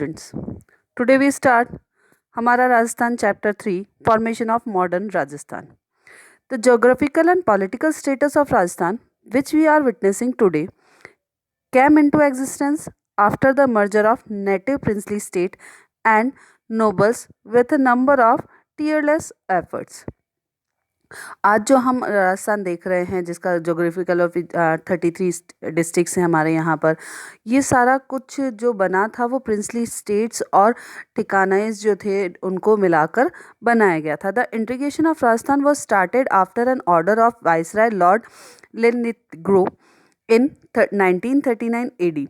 students. Today we start हमारा Rajasthan chapter 3 Formation of Modern Rajasthan. The geographical and political status of Rajasthan, which we are witnessing today, came into existence after the merger of native princely state and nobles with a number of tireless efforts. आज जो हम राजस्थान देख रहे हैं जिसका geographical और 33 districts हैं हमारे यहाँ पर, ये सारा कुछ जो बना था वो प्रिंसली स्टेट्स और ठिकानाइज जो थे उनको मिलाकर बनाया गया था. The integration of Rajasthan was started after an order of viceroy Lord Linlithgow in 1939 AD.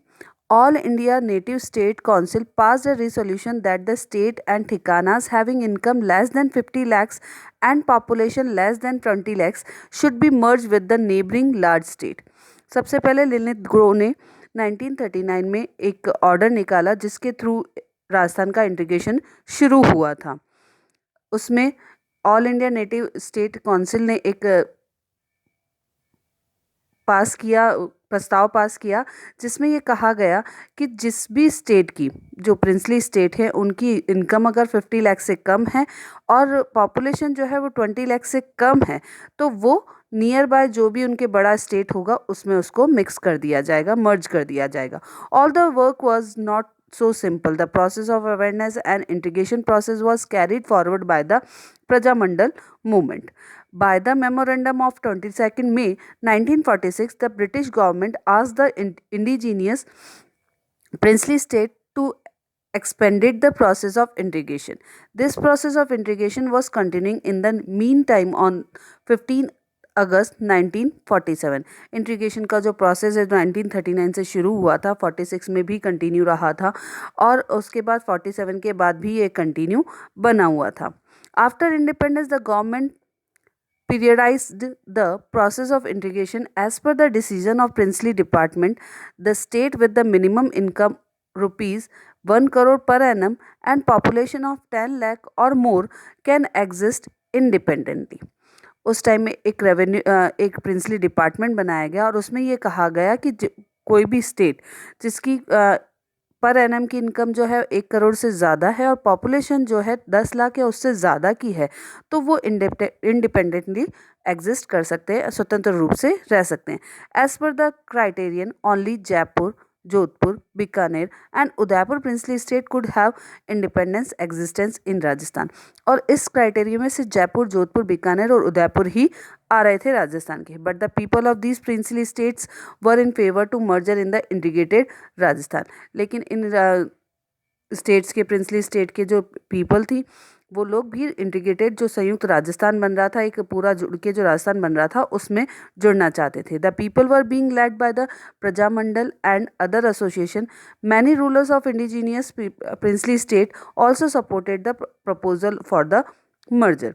All India Native State Council passed a resolution that the state and ठिकानास having income less than 50 lakhs and population less than 20 lakhs should be merged with the neighboring large state. सबसे पहले लिनलिथगोव ने 1939 में एक order निकाला जिसके through Rajasthan का integration शुरू हुआ था. उसमें all India native state council ने एक प्रस्ताव पास किया जिसमें ये कहा गया कि जिस भी स्टेट की जो प्रिंसली स्टेट है उनकी इनकम अगर 50 लाख से कम है और पॉपुलेशन जो है वो 20 लाख से कम है तो वो नियर बाय जो भी उनके बड़ा स्टेट होगा उसमें उसको मिक्स कर दिया जाएगा, मर्ज कर दिया जाएगा. All the work was not so simple. The process of awareness and integration process was carried forward by the Prajamandal movement. By the memorandum of 22nd May 1946, the British government asked the indigenous princely state to expanded the process of integration. This process of integration was continuing in the meantime on 15 August 1947. Integration का जो process है 1939 से शुरू हुआ था, 46 में भी continue रहा था और उसके बाद 47 के बाद भी ये कंटिन्यू बना हुआ था. After independence the government periodized the process of integration as per the decision of princely department. The state with the minimum income rupees 1 crore per annum and population of 10 lakh or more can exist independently. उस time में एक princely department बनाया गया और उसमें ये कहा गया कि कोई भी स्टेट जिसकी पर एनम की इनकम जो है 1 करोड़ से ज़्यादा है और पॉपुलेशन जो है 10 लाख या उससे ज़्यादा की है तो वो इंडिपेंडेंटली एग्जिस्ट कर सकते हैं, स्वतंत्र रूप से रह सकते हैं. As per the criterion only Jaipur, Jodhpur, Bikaner and Udaipur princely state could have independence existence in Rajasthan. और इस क्राइटेरिया में से जयपुर, जोधपुर, बीकानेर और उदयपुर ही आ रहे थे राजस्थान के. But the people of these princely states were in favour to merger in the integrated Rajasthan. लेकिन इन स्टेट्स के प्रिंसली स्टेट के जो पीपल थी वो लोग भी इंटीग्रेटेड जो संयुक्त राजस्थान बन रहा था, एक पूरा जुड़ के जो राजस्थान बन रहा था उसमें जुड़ना चाहते थे. The people were being led by the Prajamandal and other association. Many rulers of indigenous princely state also supported the proposal for the merger.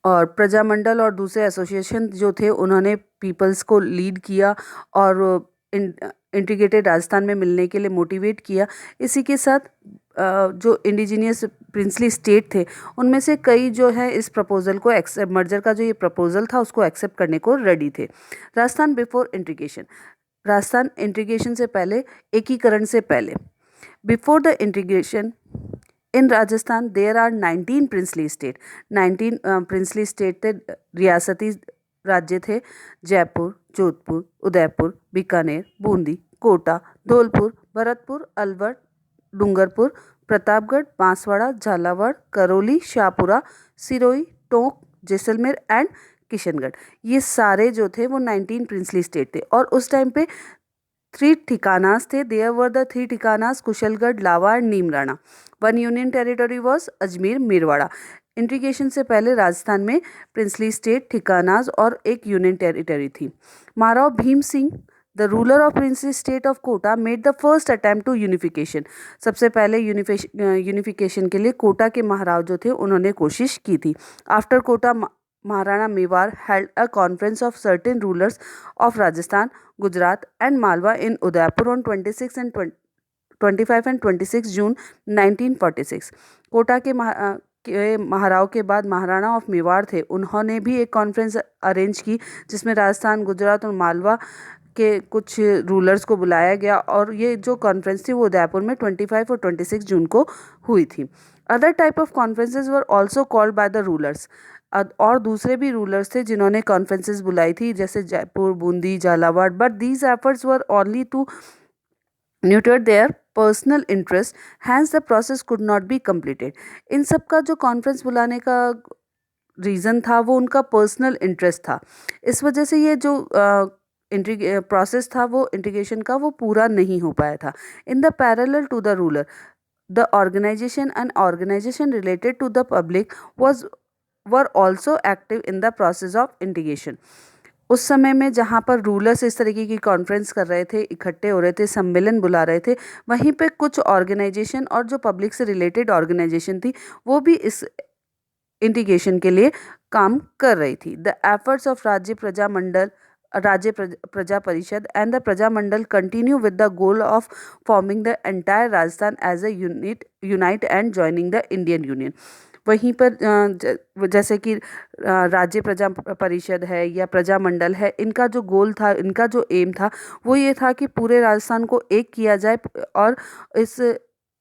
और प्रजामंडल और दूसरे एसोसिएशन जो थे उन्होंने पीपल्स को लीड किया और इंटीग्रेटेड राजस्थान में मिलने के लिए मोटिवेट किया. इसी के साथ जो इंडिजीनियस प्रिंसली स्टेट थे उनमें से कई जो है इस प्रपोजल को एक्सेप्ट, मर्जर का जो ये प्रपोजल था उसको एक्सेप्ट करने को रेडी थे. Rajasthan before integration. Rajasthan integration से पहले, एकीकरण से पहले. Before the integration in Rajasthan there are 19 princely state. 19 princely state थे, रियासती राज्य थे. जयपुर, जोधपुर, उदयपुर, बीकानेर, बूंदी, कोटा, धौलपुर, भरतपुर, अलवर, डूंगरपुर, प्रतापगढ़, बांसवाड़ा, झालावाड़, करौली, शाहपुरा, सिरोही, टोंक, जैसलमेर एंड किशनगढ़. ये सारे जो थे वो 19 प्रिंसली स्टेट थे. और उस टाइम पे 3 ठिकानास थे. देयर वर द 3 ठिकानास Kushalgarh, Lava and Neemrana. 1 union territory was Ajmer, Merwara. Integration से पहले राजस्थान में प्रिंसली स्टेट, ठिकानास और एक यूनियन टेरिटरी थी. Maharao Bhim Singh the ruler of princely state of Kota made the first attempt to unification. सबसे पहले यूनिफिकेशन के लिए कोटा के महाराव जो थे उन्होंने कोशिश की थी. After Kota Maharana Mewar held a conference of certain rulers of Rajasthan, Gujarat and Malwa in Udaipur on 25 and 26 June 1946. Kota के महाराव के बाद महाराणा ऑफ मेवाड़ थे, उन्होंने भी एक कॉन्फ्रेंस अरेंज की जिसमें राजस्थान, गुजरात और मालवा के कुछ रूलर्स को बुलाया गया और ये जो कॉन्फ्रेंस थी वो उदयपुर में 25 और 26 जून को हुई थी। Other type of conferences were also called by the rulers. और दूसरे भी रूलर्स थे जिन्होंने कॉन्फ्रेंसेस बुलाई थी, जैसे Jaipur, Bundi, Jhalawar, but these efforts were only to neuter their personal interest, hence the process could not be completed. इन सब का जो कॉन्फ्रेंस बुलाने का रीज़न था वो उनका पर्सनल इंटरेस्ट था। इस वजह से ये जो प्रोसेस था वो इंटीग्रेशन का वो पूरा नहीं हो पाया था। In the parallel to the ruler, the organization and organization related to the public were also active in the process of integration। उस समय में जहाँ पर रूलर्स इस तरीके की कॉन्फ्रेंस कर रहे थे, इकट्ठे हो रहे थे, सम्मेलन बुला रहे थे, वहीं पे कुछ ऑर्गेनाइजेशन और जो पब्लिक से रिलेटेड ऑर्गेनाइजेशन थी वो भी इस इंटीग्रेशन के लिए काम कर रही थी। द एफर्ट्स ऑफ राज्य प्रजा परिषद and the Praja Mandal continue with the goal of forming the entire Rajasthan as a unite and joining the Indian union. वहीं पर जैसे कि राज्य प्रजा परिषद है या प्रजा मंडल है, इनका जो गोल था, इनका जो एम था वो ये था कि पूरे राजस्थान को एक किया जाए और इस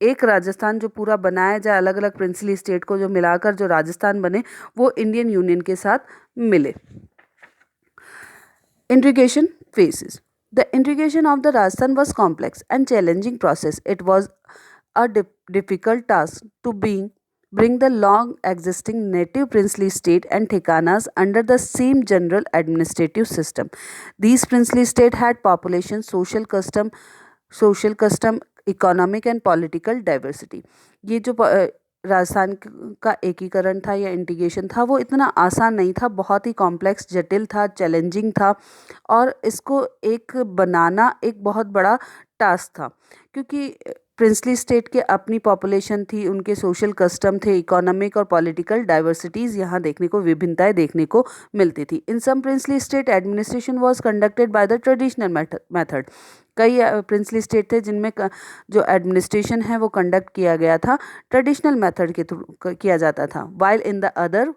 एक राजस्थान जो पूरा बनाया जाए, अलग अलग प्रिंसली स्टेट को जो मिलाकर जो राजस्थान बने वो इंडियन यूनियन के साथ मिले। Integration phases. The integration of the Rajasthan was complex and challenging process. It was a difficult task to bring the long existing native princely state and thikanas under the same general administrative system. These princely state had population, social custom, economic and political diversity. ये जो राजस्थान का एकीकरण था या integration था वो इतना आसान नहीं था, बहुत ही कॉम्प्लेक्स, जटिल था, चैलेंजिंग था और इसको एक बनाना एक बहुत बड़ा टास्क था, क्योंकि प्रिंसली स्टेट के अपनी पॉपुलेशन थी, उनके सोशल कस्टम थे, इकोनॉमिक और पॉलिटिकल डाइवर्सिटीज़ यहाँ देखने को, विभिन्नताएं देखने को मिलती थी। In some princely state administration was conducted by the traditional method. कई प्रिंसली स्टेट थे जिनमें जो एडमिनिस्ट्रेशन है वो कंडक्ट किया गया था ट्रेडिशनल मेथड के थ्रू किया जाता था, while in the other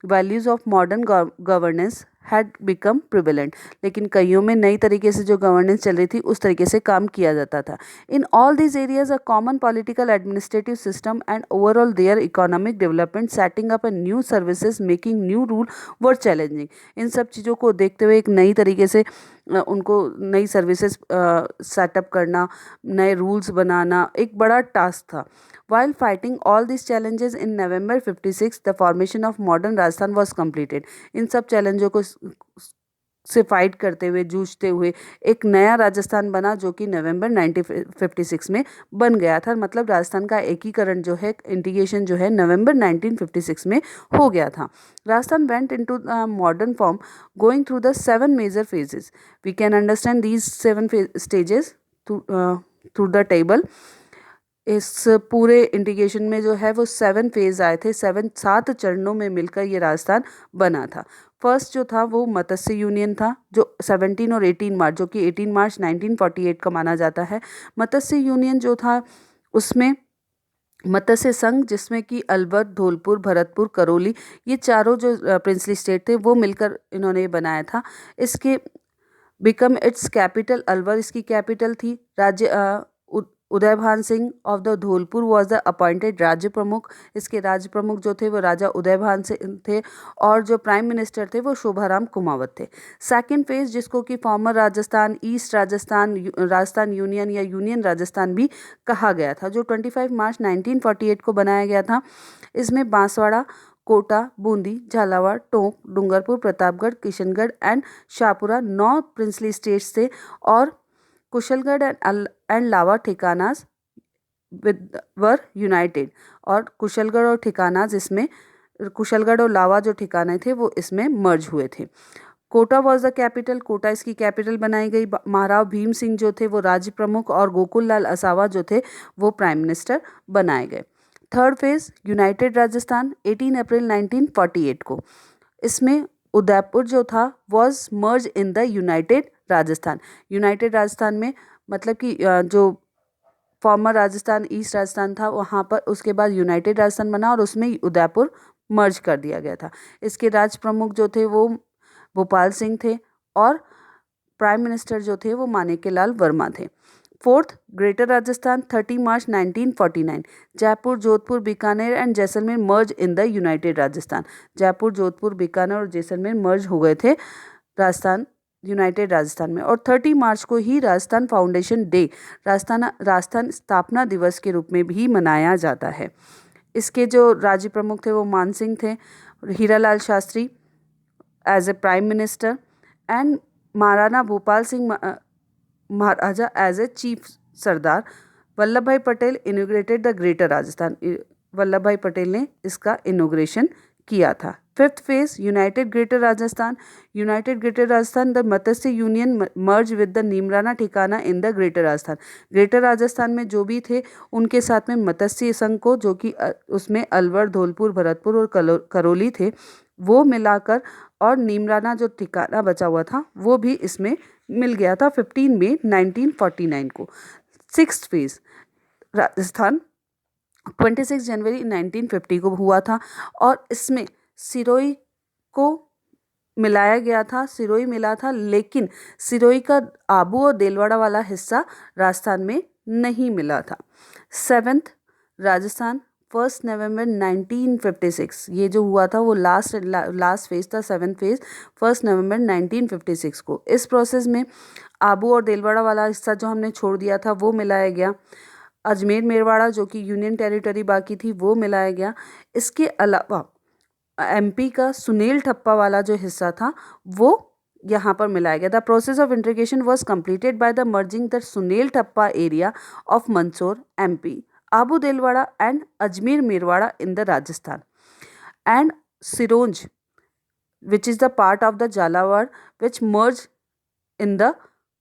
values of modern governance had become prevalent. लेकिन कईयों में नई तरीके से जो गवर्नेंस चल रही थी उस तरीके से काम किया जाता था। In all these areas a common political administrative system and overall their economic development, setting up a new services, making new rule were challenging. इन सब चीज़ों को देखते हुए एक नई तरीके से उनको नई सर्विसेज सेटअप करना, नए रूल्स बनाना एक बड़ा टास्क था। While fighting all these challenges in November 56, the formation of modern Rajasthan was completed। इन सब चैलेंजों को से फाइट करते हुए, जूझते हुए एक नया राजस्थान बना जो कि नवंबर 1956 में बन गया था। मतलब राजस्थान का एकीकरण जो है, इंटीग्रेशन जो है, नवंबर 1956 में हो गया था। Rajasthan went into modern form going through the 7 major phases. We can understand these 7 stages through the table. इस पूरे इंटीग्रेशन में जो है वो 7 फेज आए थे, 7 चरणों में मिलकर ये राजस्थान बना था। फर्स्ट जो था वो मत्स्य यूनियन था, जो 17 और 18 मार्च, जो कि 18 मार्च 1948 का माना जाता है। मत्स्य यूनियन जो था उसमें मत्स्य संघ, जिसमें कि अलवर, धौलपुर, भरतपुर, करौली, ये चारों जो प्रिंसली स्टेट थे वो मिलकर इन्होंने बनाया था। इसके बिकम इट्स कैपिटल अलवर, इसकी कैपिटल थी। राज्य Udaybhan Singh of the Dholpur was the appointed राज्य प्रमुख। इसके राज्य प्रमुख जो थे वो राजा उदयभान सिंह थे और जो प्राइम मिनिस्टर थे वो शोभाराम कुमावत थे। सेकेंड फेज, जिसको कि farmer Rajasthan, east Rajasthan, Rajasthan union या यूनियन राजस्थान भी कहा गया था, जो 25 मार्च 1948 को बनाया गया था। इसमें Banswara, Kota, Bundi, Jhalawar, Tonk, Dungarpur, Pratapgarh, Kishangarh and Shahpura 9 princely states थे और कुशलगढ़ एंड लावा ठिकानास वर यूनाइटेड। और कुशलगढ़ और ठिकानास इसमें, कुशलगढ़ और लावा जो ठिकाने थे वो इसमें मर्ज हुए थे। Kota was the capital, Kota इसकी कैपिटल बनाई गई। महाराव भीम सिंह जो थे वो राज्य प्रमुख और गोकुल लाल असावा जो थे वो प्राइम मिनिस्टर बनाए गए। थर्ड फेज, यूनाइटेड राजस्थान, 18 अप्रैल 1948 को। इसमें उदयपुर जो था was merge in the United Rajasthan. United Rajasthan में मतलब कि जो फॉर्मर राजस्थान, ईस्ट राजस्थान था, वहाँ पर उसके बाद यूनाइटेड राजस्थान बना और उसमें उदयपुर मर्ज कर दिया गया था। इसके राज प्रमुख जो थे वो भोपाल सिंह थे और प्राइम मिनिस्टर जो थे वो मानेके लाल वर्मा थे। Fourth, greater Rajasthan 30 March 1949, Jaipur, Jodhpur, Bikaner and Jaisalmer merge in the United Rajasthan. Jaipur, Jodhpur, Bikaner और जैसलमेर मर्ज हो गए थे यूनाइटेड राजस्थान में। और 30 मार्च को ही राजस्थान फाउंडेशन डे, राजस्थान स्थापना दिवस के रूप में भी मनाया जाता है। इसके जो राज्य प्रमुख थे वो मान सिंह थे, Hiralal Shastri as a prime minister and Maharana Bhupal Singh Maharaja as a chief Sardar. Vallabh Bhai Patel inaugurated the greater Rajasthan. Vallabh Bhai Patel ने इसका इनोग्रेशन किया था। Fifth phase, united greater Rajasthan. United greater Rajasthan, the Matsya union merge with the Neemrana thikana in the greater Rajasthan. Greater Rajasthan में जो भी थे उनके साथ में मत्स्य संघ को, जो कि उसमें अलवर, धौलपुर, भरतपुर और करौली थे, वो मिलाकर, और नीमराना जो ठिकाना बचा हुआ था वो भी इसमें मिल गया था 15 मई 1949 को। सिक्स्थ फेज, राजस्थान 26 जनवरी 1950 को हुआ था और इसमें सिरोही को मिलाया गया था, सिरोही मिला था, लेकिन सिरोही का आबू और देलवाड़ा वाला हिस्सा राजस्थान में नहीं मिला था। सेवेंथ, राजस्थान 1 नवंबर 1956, ये जो हुआ था वो लास्ट फेज था, सेवेंथ फेज 1 नवंबर 1956 को। इस प्रोसेस में आबू और देलवाड़ा वाला हिस्सा जो हमने छोड़ दिया था वो मिलाया गया। अजमेर मेरवाड़ा जो कि यूनियन टेरिटरी बाकी थी वो मिलाया गया। इसके अलावा एमपी का सुनील ठप्पा वाला जो हिस्सा था वो यहाँ पर मिलाया गया। The process of integration was completed by the merging the Sunel Tappa area of Mandsaur MP, Abu Dilwara and Ajmer Merwara in the Rajasthan, and Sironj, which is the part of the Jhalawar, which merged in the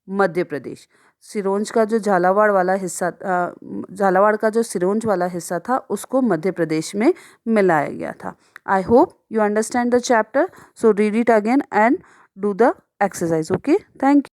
Madhya Pradesh. Sironj का जो झालावाड़ वाला हिस्सा, झालावाड़ का जो सिरोंज वाला हिस्सा था उसको मध्य प्रदेश में मिलाया गया था। I hope you understand the chapter, so read it again and do the exercise. Okay, thank you.